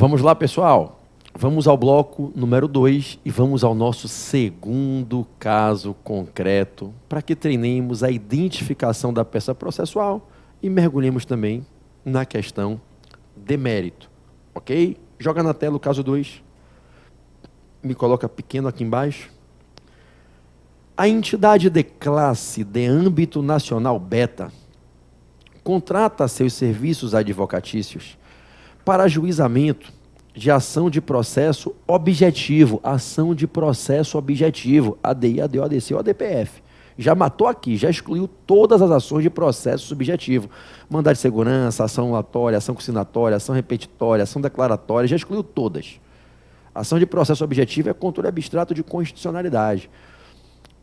Vamos lá, pessoal. Vamos ao bloco número 2 e vamos ao nosso segundo caso concreto para que treinemos a identificação da peça processual e mergulhemos também na questão de mérito. Ok? Joga na tela o caso 2. Me coloca pequeno aqui embaixo. A entidade de classe de âmbito nacional beta contrata seus serviços advocatícios para ajuizamento de ação de processo objetivo, ação de processo objetivo, ADI, ADO, ADC ou ADPF. Já matou aqui, já excluiu todas as ações de processo subjetivo. Mandado de segurança, ação ulatória, ação conciliatória, ação repetitória, ação declaratória, já excluiu todas. Ação de processo objetivo é controle abstrato de constitucionalidade.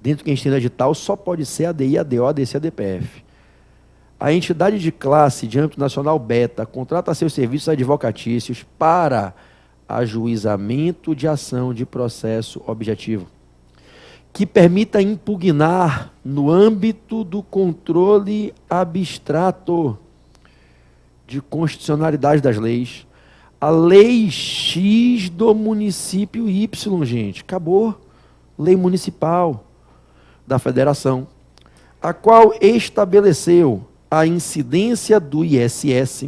Dentro do que a gente tem no edital, só pode ser ADI, ADO, ADC, ADPF. A entidade de classe de âmbito nacional beta contrata seus serviços advocatícios para ajuizamento de ação de processo objetivo, que permita impugnar no âmbito do controle abstrato de constitucionalidade das leis, a lei X do município Y, gente, acabou, lei municipal da federação, a qual estabeleceu a incidência do ISS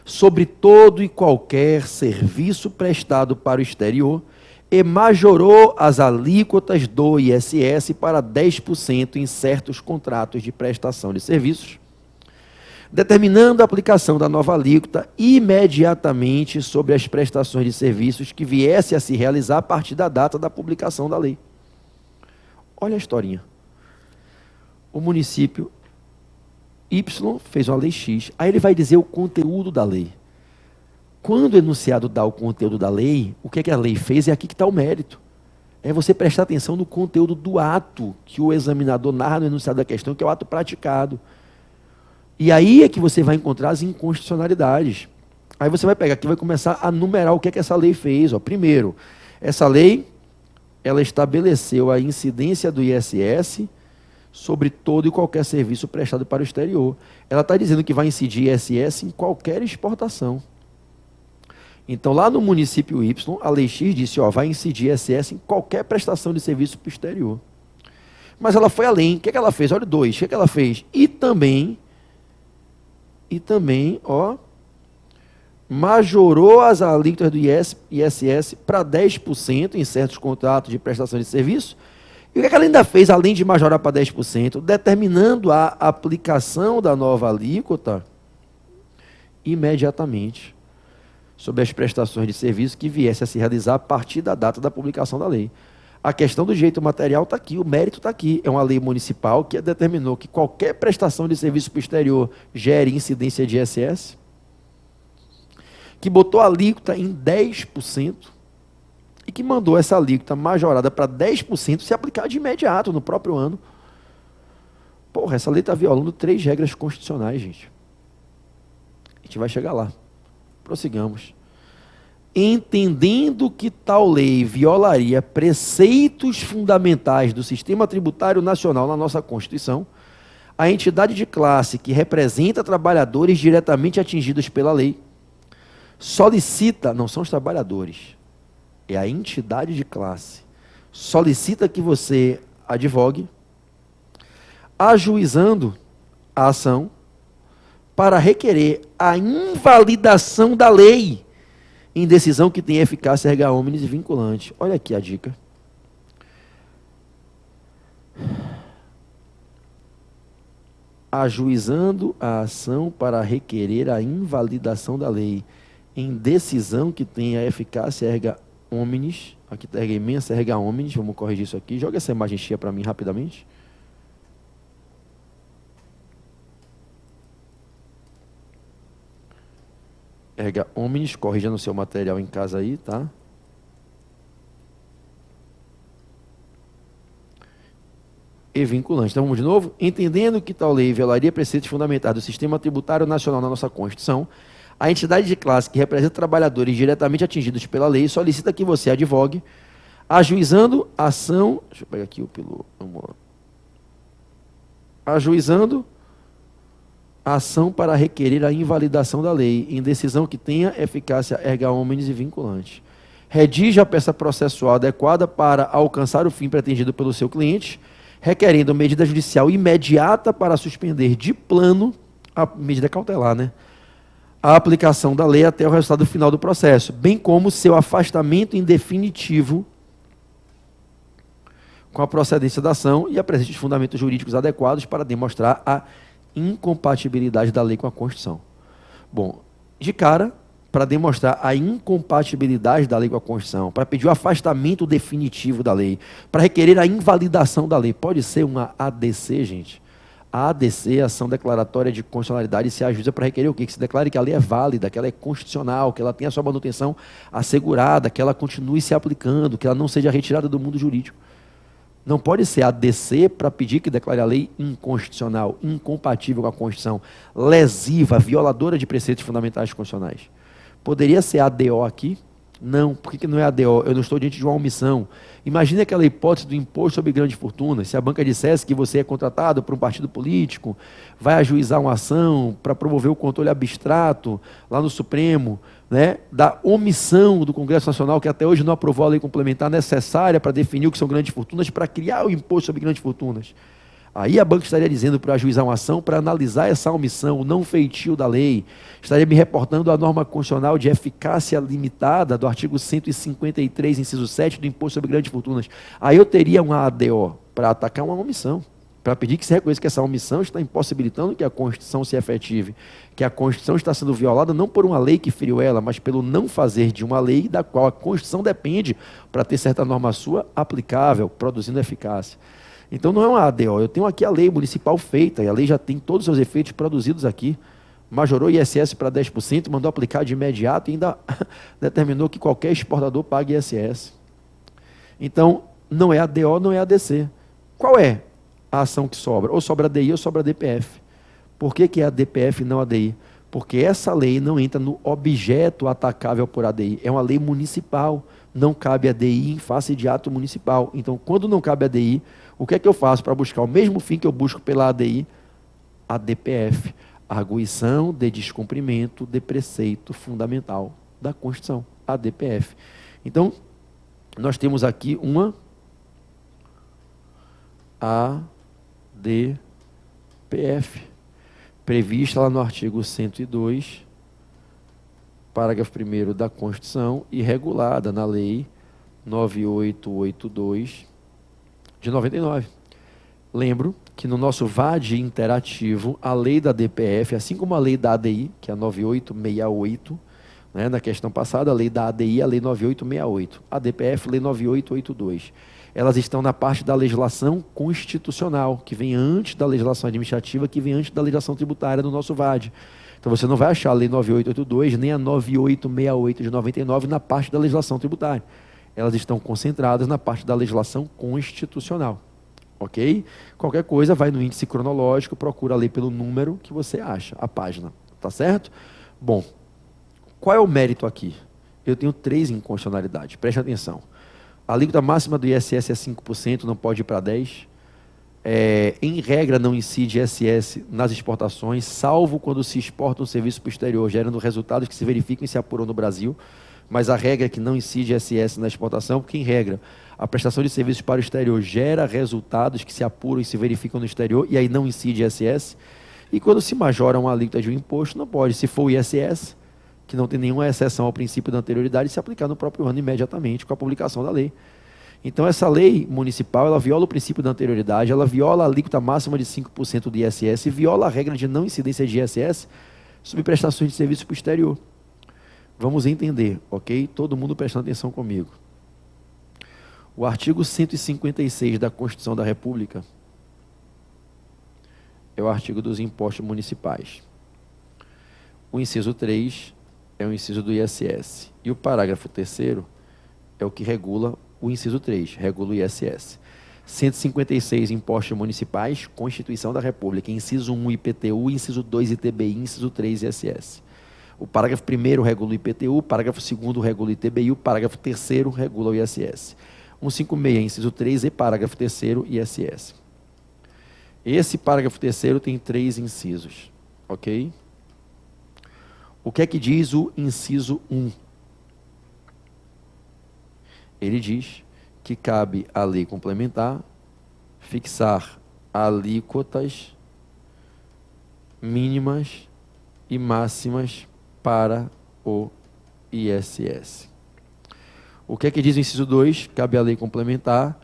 sobre todo e qualquer serviço prestado para o exterior e majorou as alíquotas do ISS para 10% em certos contratos de prestação de serviços, determinando a aplicação da nova alíquota imediatamente sobre as prestações de serviços que viesse a se realizar a partir da data da publicação da lei. Olha a historinha. O município Y fez uma lei X, aí ele vai dizer o conteúdo da lei. Quando o enunciado dá o conteúdo da lei, o que é que a lei fez? É aqui que está o mérito. É você prestar atenção no conteúdo do ato que o examinador narra no enunciado da questão, que é o ato praticado. E aí é que você vai encontrar as inconstitucionalidades. Aí você vai pegar aqui e vai começar a numerar o que é que essa lei fez. Ó, primeiro, essa lei, ela estabeleceu a incidência do ISS sobre todo e qualquer serviço prestado para o exterior. Ela está dizendo que vai incidir ISS em qualquer exportação. Então, lá no município Y, a lei X disse, ó, vai incidir ISS em qualquer prestação de serviço para o exterior. Mas ela foi além. O que é que ela fez? Olha o 2. O que é que ela fez? E também, ó, majorou as alíquotas do ISS para 10% em certos contratos de prestação de serviço. E o que é que ela ainda fez, além de majorar para 10%? Determinando a aplicação da nova alíquota imediatamente sobre as prestações de serviço que viesse a se realizar a partir da data da publicação da lei. A questão do direito material está aqui, o mérito está aqui. É uma lei municipal que determinou que qualquer prestação de serviço para o exterior gere incidência de ISS, que botou a alíquota em 10%, e que mandou essa alíquota majorada para 10% se aplicar de imediato, no próprio ano. Porra, essa lei está violando 3 regras constitucionais, gente. A gente vai chegar lá. Prossigamos. Entendendo que tal lei violaria preceitos fundamentais do sistema tributário nacional na nossa Constituição, a entidade de classe que representa trabalhadores diretamente atingidos pela lei solicita, não são os trabalhadores, é a entidade de classe, solicita que você advogue, ajuizando a ação para requerer a invalidação da lei em decisão que tem eficácia erga omnes e vinculante. Olha aqui a dica. Ajuizando a ação para requerer a invalidação da lei em decisão que tenha eficácia erga omnes, aqui está erga imensa, erga omnes, vamos corrigir isso aqui, joga essa imagem cheia para mim rapidamente. Erga omnes, corrija no seu material em casa aí, tá? E vinculante. Então vamos de novo? Entendendo que tal lei violaria preceitos fundamentais do sistema tributário nacional na nossa Constituição, a entidade de classe que representa trabalhadores diretamente atingidos pela lei solicita que você advogue, ajuizando a ação... Deixa eu pegar aqui o piloto. Vamos lá. Ajuizando Ação para requerer a invalidação da lei, em decisão que tenha eficácia erga omnes e vinculante. Redige a peça processual adequada para alcançar o fim pretendido pelo seu cliente, requerendo medida judicial imediata para suspender de plano, a medida cautelar, né? A aplicação da lei até o resultado final do processo, bem como seu afastamento em definitivo com a procedência da ação e a presença de fundamentos jurídicos adequados para demonstrar a incompatibilidade da lei com a Constituição. Bom, de cara, para demonstrar a incompatibilidade da lei com a Constituição, para pedir o afastamento definitivo da lei, para requerer a invalidação da lei, pode ser uma ADC, gente? A ADC, Ação Declaratória de Constitucionalidade, se ajuda para requerer o quê? Que se declare que a lei é válida, que ela é constitucional, que ela tenha a sua manutenção assegurada, que ela continue se aplicando, que ela não seja retirada do mundo jurídico. Não pode ser ADC para pedir que declare a lei inconstitucional, incompatível com a Constituição, lesiva, violadora de preceitos fundamentais constitucionais. Poderia ser ADO aqui? Não. Por que não é ADO? Eu não estou diante de uma omissão. Imagine aquela hipótese do imposto sobre grandes fortunas. Se a banca dissesse que você é contratado por um partido político, vai ajuizar uma ação para promover o controle abstrato lá no Supremo, né, da omissão do Congresso Nacional, que até hoje não aprovou a lei complementar necessária para definir o que são grandes fortunas, para criar o imposto sobre grandes fortunas. Aí a banca estaria dizendo para ajuizar uma ação para analisar essa omissão, o não feitio da lei. Estaria me reportando a norma constitucional de eficácia limitada do artigo 153, inciso 7 do imposto sobre grandes fortunas. Aí eu teria uma ADO para atacar uma omissão, para pedir que se reconheça que essa omissão está impossibilitando que a Constituição se efetive, que a Constituição está sendo violada não por uma lei que feriu ela, mas pelo não fazer de uma lei da qual a Constituição depende para ter certa norma sua aplicável, produzindo eficácia. Então não é uma ADO, eu tenho aqui a lei municipal feita, e a lei já tem todos os seus efeitos produzidos aqui, majorou ISS para 10%, mandou aplicar de imediato e ainda determinou que qualquer exportador pague ISS. Então, não é ADO, não é ADC. Qual é a ação que sobra? Ou sobra ADI ou sobra DPF. Por que é a DPF e não a ADI? Porque essa lei não entra no objeto atacável por ADI, é uma lei municipal, não cabe ADI em face de ato municipal. Então, quando não cabe ADI, o que é que eu faço para buscar o mesmo fim que eu busco pela ADI? A DPF, arguição de descumprimento de preceito fundamental da Constituição, a DPF. Então, nós temos aqui uma ADPF, prevista lá no artigo 102, parágrafo 1º da Constituição e regulada na Lei 9882 de 99. Lembro que no nosso VAD interativo, a lei da DPF, assim como a lei da ADI, que é a 9868, né, na questão passada, a lei da ADI, a lei 9868, a DPF, lei 9882. Elas estão na parte da legislação constitucional, que vem antes da legislação administrativa, que vem antes da legislação tributária do nosso VAD. Então você não vai achar a lei 9882, nem a 9868 de 99 na parte da legislação tributária. Elas estão concentradas na parte da legislação constitucional. Ok? Qualquer coisa, vai no índice cronológico, procura a lei pelo número que você acha, a página. Tá certo? Bom, qual é o mérito aqui? Eu tenho 3 inconstitucionalidades, preste atenção. A alíquota máxima do ISS é 5%, não pode ir para 10%. Em regra, não incide ISS nas exportações, salvo quando se exporta um serviço para o exterior, gerando resultados que se verificam e se apuram no Brasil. Mas a regra é que não incide ISS na exportação, porque, em regra, a prestação de serviços para o exterior gera resultados que se apuram e se verificam no exterior, e aí não incide ISS. E quando se majora uma alíquota de um imposto, não pode, se for o ISS, que não tem nenhuma exceção ao princípio da anterioridade, se aplicar no próprio ano imediatamente com a publicação da lei. Então, essa lei municipal, ela viola o princípio da anterioridade, ela viola a alíquota máxima de 5% do ISS, viola a regra de não incidência de ISS sobre prestações de serviços para o exterior. Vamos entender, ok? Todo mundo prestando atenção comigo. O artigo 156 da Constituição da República é o artigo dos impostos municipais. O inciso 3 é o inciso do ISS. E o parágrafo 3º é o que regula o inciso 3, regula o ISS. 156, impostos municipais, Constituição da República. Inciso 1, IPTU, inciso 2, ITBI, inciso 3, ISS. O parágrafo 1º regula o IPTU, o parágrafo 2º regula o ITBI, o parágrafo 3º regula o ISS. 156, inciso 3 e parágrafo 3º, ISS. Esse parágrafo 3º tem 3 incisos. Ok? O que é que diz o inciso 1? Ele diz que cabe à lei complementar fixar alíquotas mínimas e máximas para o ISS. O que é que diz o inciso 2? Cabe à lei complementar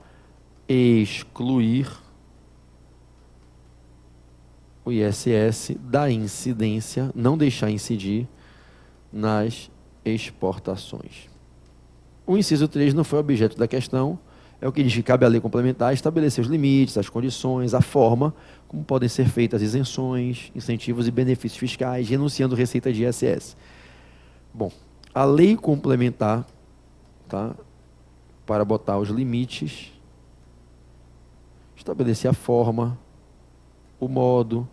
excluir o ISS da incidência, não deixar incidir nas exportações. O inciso 3 não foi objeto da questão, é o que diz que cabe à lei complementar estabelecer os limites, as condições, a forma como podem ser feitas isenções, incentivos e benefícios fiscais, renunciando receita de ISS. Bom, a lei complementar, tá, para botar os limites, estabelecer a forma, o modo,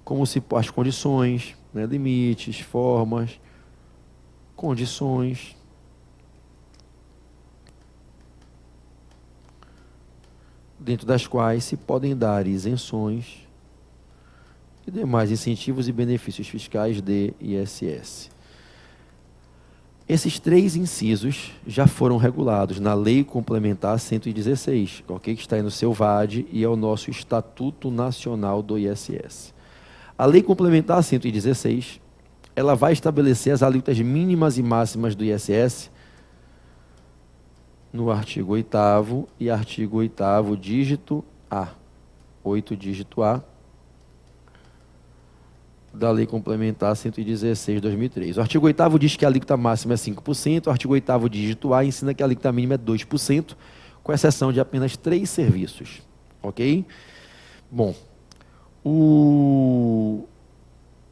como se as condições, né, limites, formas, condições, dentro das quais se podem dar isenções e demais incentivos e benefícios fiscais de ISS. Esses 3 incisos já foram regulados na Lei Complementar 116, okay, que está aí no seu VAD e é o nosso Estatuto Nacional do ISS. A Lei Complementar 116, ela vai estabelecer as alíquotas mínimas e máximas do ISS no artigo 8º e artigo 8º, dígito A, 8 dígito A, da Lei Complementar 116 de 2003. O artigo 8º diz que a alíquota máxima é 5%, o artigo 8º, dígito A, ensina que a alíquota mínima é 2%, com exceção de apenas 3 serviços. Ok? Bom, o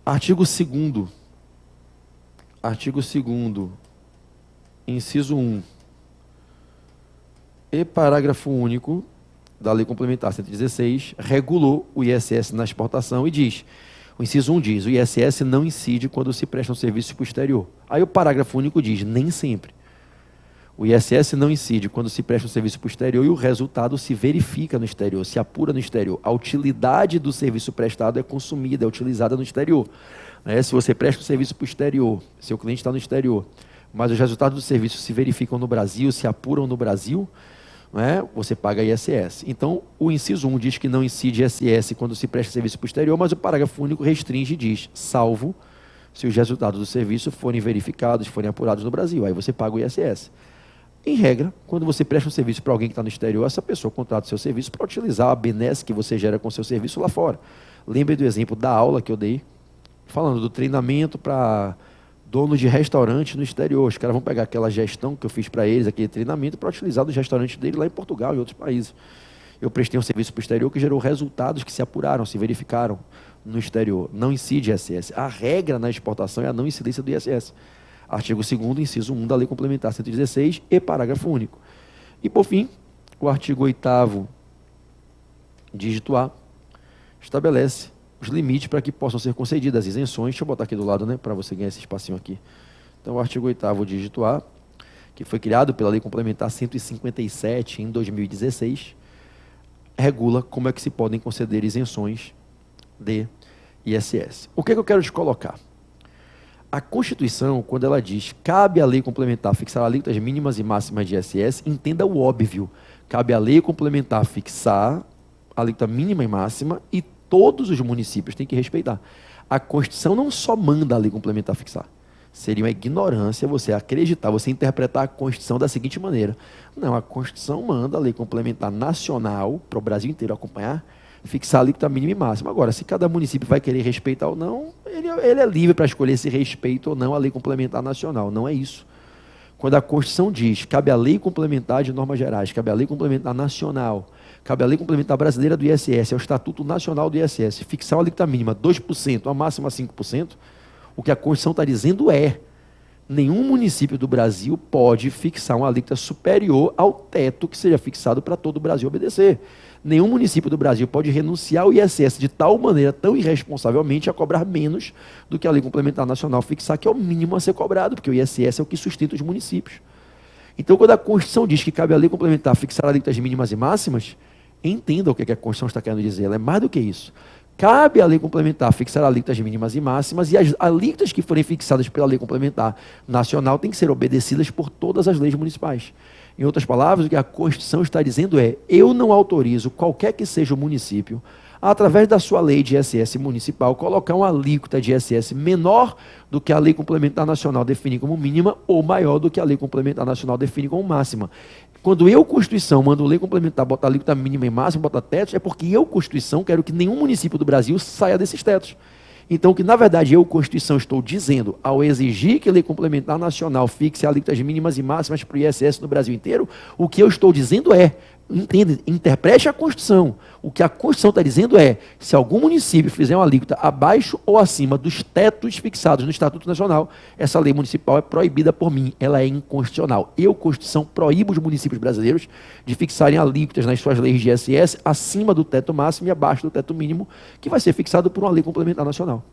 artigo 2º, inciso 1, e parágrafo único da Lei Complementar 116 regulou o ISS na exportação e diz, o inciso 1 diz, o ISS não incide quando se presta um serviço para o exterior. Aí o parágrafo único diz, nem sempre. O ISS não incide quando se presta um serviço para o exterior e o resultado se verifica no exterior, se apura no exterior. A utilidade do serviço prestado é consumida, é utilizada no exterior. Se você presta um serviço para o exterior, seu cliente está no exterior, mas os resultados do serviço se verificam no Brasil, se apuram no Brasil, você paga ISS. Então, o inciso 1 diz que não incide ISS quando se presta serviço para o exterior, mas o parágrafo único restringe e diz, salvo se os resultados do serviço forem verificados, forem apurados no Brasil. Aí você paga o ISS. Em regra, quando você presta um serviço para alguém que está no exterior, essa pessoa contrata o seu serviço para utilizar a benesse que você gera com o seu serviço lá fora. Lembre do exemplo da aula que eu dei, falando do treinamento para dono de restaurante no exterior. Os caras vão pegar aquela gestão que eu fiz para eles, aquele treinamento, para utilizar nos restaurantes dele lá em Portugal e outros países. Eu prestei um serviço para o exterior que gerou resultados que se apuraram, se verificaram no exterior. Não incide ISS. A regra na exportação é a não incidência do ISS. Artigo 2º, inciso 1 da Lei Complementar 116 e parágrafo único. E, por fim, o artigo 8º, dígito A, estabelece os limites para que possam ser concedidas isenções. Deixa eu botar aqui do lado, para você ganhar esse espacinho aqui. Então, o artigo 8º, dígito A, que foi criado pela Lei Complementar 157 em 2016, regula como é que se podem conceder isenções de ISS. O que eu quero te colocar? A Constituição, quando ela diz cabe à lei complementar fixar alíquotas mínimas e máximas de ISS, entenda o óbvio. Cabe à lei complementar fixar a alíquota mínima e máxima e todos os municípios têm que respeitar. A Constituição não só manda a lei complementar fixar. Seria uma ignorância você acreditar, você interpretar a Constituição da seguinte maneira. Não, a Constituição manda a lei complementar nacional, para o Brasil inteiro acompanhar, fixar a alíquota mínima e máxima. Agora, se cada município vai querer respeitar ou não, ele é livre para escolher se respeita ou não a lei complementar nacional. Não é isso. Quando a Constituição diz, cabe a lei complementar de normas gerais, cabe a lei complementar nacional, cabe a lei complementar brasileira do ISS, é o Estatuto Nacional do ISS, fixar uma alíquota mínima 2%, a máxima 5%, o que a Constituição está dizendo é, nenhum município do Brasil pode fixar uma alíquota superior ao teto que seja fixado para todo o Brasil obedecer. Nenhum município do Brasil pode renunciar ao ISS de tal maneira, tão irresponsavelmente, a cobrar menos do que a Lei Complementar Nacional fixar, que é o mínimo a ser cobrado, porque o ISS é o que sustenta os municípios. Então, quando a Constituição diz que cabe a Lei Complementar fixar alíquotas mínimas e máximas, entenda o que a Constituição está querendo dizer. Ela é mais do que isso. cabe à lei complementar fixar alíquotas mínimas e máximas, e as alíquotas que forem fixadas pela lei complementar nacional têm que ser obedecidas por todas as leis municipais. Em outras palavras, o que a Constituição está dizendo é: eu não autorizo qualquer que seja o município, através da sua lei de ISS municipal, colocar uma alíquota de ISS menor do que a lei complementar nacional define como mínima ou maior do que a lei complementar nacional define como máxima. Quando eu, Constituição, mando lei complementar, botar alíquota mínima e máxima, botar tetos, é porque eu, Constituição, quero que nenhum município do Brasil saia desses tetos. Então, que na verdade eu, Constituição, estou dizendo, ao exigir que a lei complementar nacional fixe alíquotas mínimas e máximas para o ISS no Brasil inteiro, o que eu estou dizendo é, entende, interprete a Constituição. O que a Constituição está dizendo é, se algum município fizer uma alíquota abaixo ou acima dos tetos fixados no Estatuto Nacional, essa lei municipal é proibida por mim, ela é inconstitucional. Eu, Constituição, proíbo os municípios brasileiros de fixarem alíquotas nas suas leis de ISS acima do teto máximo e abaixo do teto mínimo, que vai ser fixado por uma lei complementar nacional.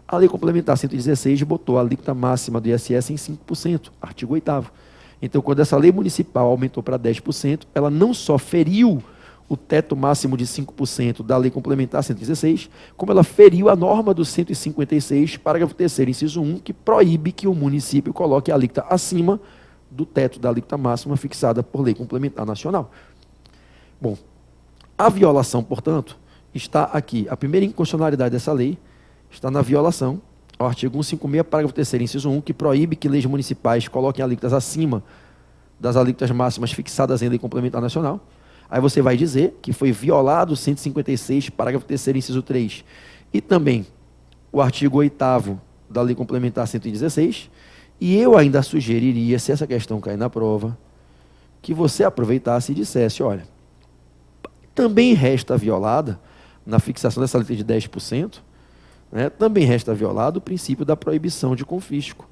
A lei complementar 116 botou a alíquota máxima do ISS em 5%, artigo 8º. Então, quando essa lei municipal aumentou para 10%, ela não só feriu o teto máximo de 5% da lei complementar 116, como ela feriu a norma do 156, parágrafo 3º, inciso 1, que proíbe que o município coloque a alíquota acima do teto da alíquota máxima fixada por lei complementar nacional. Bom, a violação, portanto, está aqui. A primeira inconstitucionalidade dessa lei está na violação ao artigo 156, parágrafo 3º, inciso 1, que proíbe que leis municipais coloquem alíquotas acima das alíquotas máximas fixadas em lei complementar nacional. Aí você vai dizer que foi violado o 156, parágrafo 3º, inciso 3, e também o artigo 8º da lei complementar 116, e eu ainda sugeriria, se essa questão cair na prova, que você aproveitasse e dissesse, olha, também resta violada, na fixação dessa alíquota de 10%, também resta violado o princípio da proibição de confisco.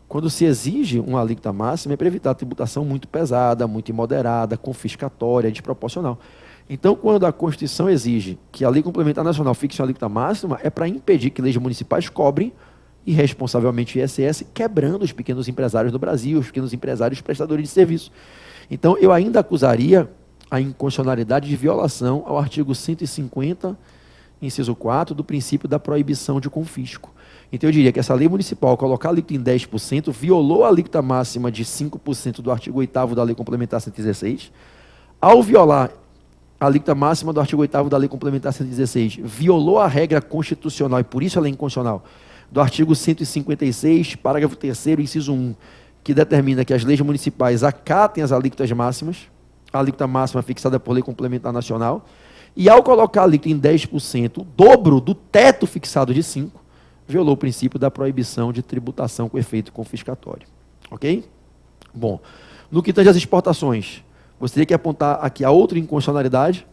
Quando se exige uma alíquota máxima, é para evitar tributação muito pesada, muito imoderada, confiscatória, desproporcional. Então, quando a Constituição exige que a lei complementar nacional fixe uma alíquota máxima, é para impedir que leis municipais cobrem irresponsavelmente o ISS, quebrando os pequenos empresários do Brasil, os pequenos empresários prestadores de serviço. Então, eu ainda acusaria a inconstitucionalidade de violação ao artigo 150, inciso 4, do princípio da proibição de confisco. Então, eu diria que essa lei municipal, ao colocar a alíquota em 10%, violou a alíquota máxima de 5% do artigo 8º da lei complementar 116. Ao violar a alíquota máxima do artigo 8º da lei complementar 116, violou a regra constitucional, e por isso ela é inconstitucional, do artigo 156, parágrafo 3º, inciso 1, que determina que as leis municipais acatem as alíquotas máximas, a alíquota máxima fixada por lei complementar nacional, e ao colocar a alíquota em 10%, o dobro do teto fixado de 5%, violou o princípio da proibição de tributação com efeito confiscatório. Ok? Bom, no que tange às exportações, você teria que apontar aqui a outra inconstitucionalidade.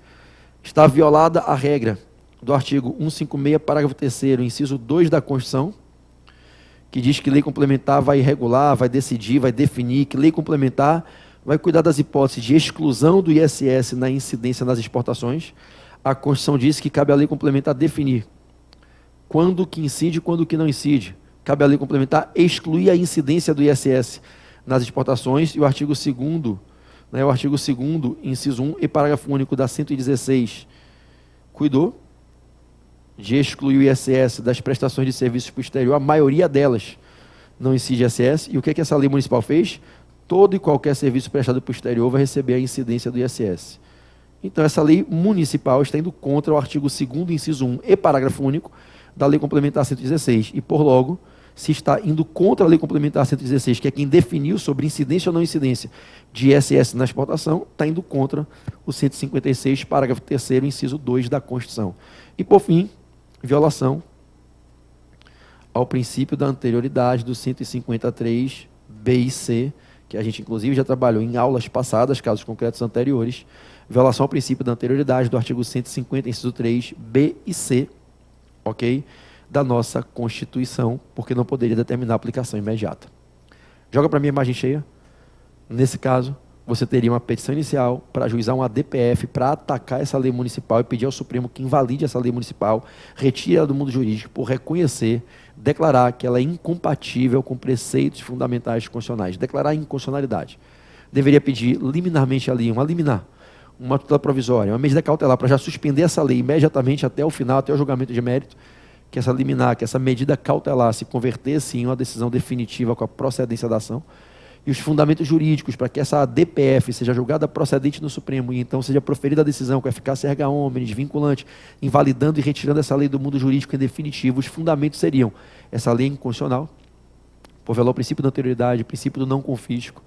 Está violada a regra do artigo 156, parágrafo 3º, inciso 2 da Constituição, que diz que lei complementar vai regular, vai decidir, vai definir, que lei complementar vai cuidar das hipóteses de exclusão do ISS na incidência nas exportações. A Constituição diz que cabe à lei complementar definir quando que incide e quando que não incide. Cabe à lei complementar excluir a incidência do ISS nas exportações, e o artigo 2º, o artigo 2º, inciso 1 e parágrafo único da 116, cuidou de excluir o ISS das prestações de serviços para o exterior. A maioria delas não incide ISS. E o que é que essa lei municipal fez? Todo e qualquer serviço prestado para o exterior vai receber a incidência do ISS. Então, essa lei municipal está indo contra o artigo 2º, inciso 1 e parágrafo único da lei complementar 116. E, por logo, se está indo contra a lei complementar 116, que é quem definiu sobre incidência ou não incidência de ISS na exportação, está indo contra o 156, parágrafo 3º, inciso 2 da Constituição. E, por fim, violação ao princípio da anterioridade do 153, B e C, que a gente, inclusive, já trabalhou em aulas passadas, casos concretos anteriores. Violação ao princípio da anterioridade do artigo 150, inciso 3, B e C, ok? Da nossa Constituição, porque não poderia determinar a aplicação imediata. Joga para mim a imagem cheia. Nesse caso, você teria uma petição inicial para ajuizar um ADPF para atacar essa lei municipal e pedir ao Supremo que invalide essa lei municipal, retire ela do mundo jurídico por reconhecer, declarar que ela é incompatível com preceitos fundamentais constitucionais, declarar a inconstitucionalidade. Deveria pedir liminarmente ali, uma liminar, uma tutela provisória, uma medida cautelar para já suspender essa lei imediatamente até o final, até o julgamento de mérito, que essa liminar, que essa medida cautelar se convertesse em uma decisão definitiva com a procedência da ação, e os fundamentos jurídicos para que essa DPF seja julgada procedente no Supremo e então seja proferida a decisão com eficácia erga omnes, vinculante, invalidando e retirando essa lei do mundo jurídico em definitivo, os fundamentos seriam essa lei inconstitucional, por violar o princípio da anterioridade, o princípio do não confisco,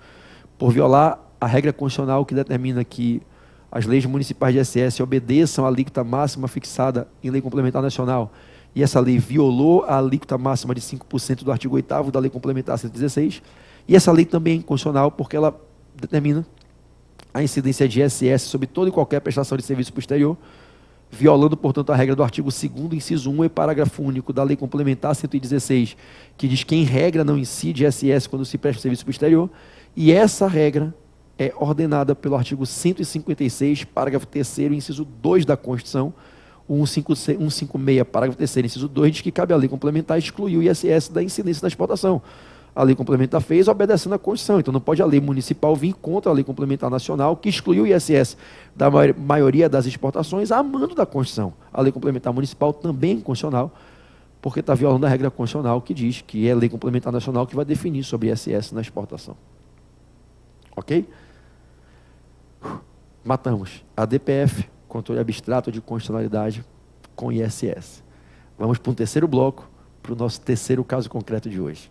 por violar a regra constitucional que determina que as leis municipais de ISS obedeçam à alíquota máxima fixada em lei complementar nacional, e essa lei violou a alíquota máxima de 5% do artigo 8º da lei complementar 116, e essa lei também é inconstitucional porque ela determina a incidência de ISS sobre toda e qualquer prestação de serviço posterior, violando, portanto, a regra do artigo 2º, inciso 1 e parágrafo único da lei complementar 116, que diz que, em regra, não incide ISS quando se presta serviço posterior, e essa regra é ordenada pelo artigo 156, parágrafo 3º, inciso 2 da Constituição. O 156, parágrafo 3º, inciso 2, diz que cabe à lei complementar excluir o ISS da incidência da exportação. A lei complementar fez obedecendo à Constituição, então não pode a lei municipal vir contra a lei complementar nacional, que excluiu o ISS da maioria das exportações, a mando da Constituição. A lei complementar municipal também é inconstitucional, porque está violando a regra constitucional que diz que é a lei complementar nacional que vai definir sobre ISS na exportação. Ok? Matamos a DPF, controle abstrato de constitucionalidade, com ISS. Vamos para um terceiro bloco, para o nosso terceiro caso concreto de hoje.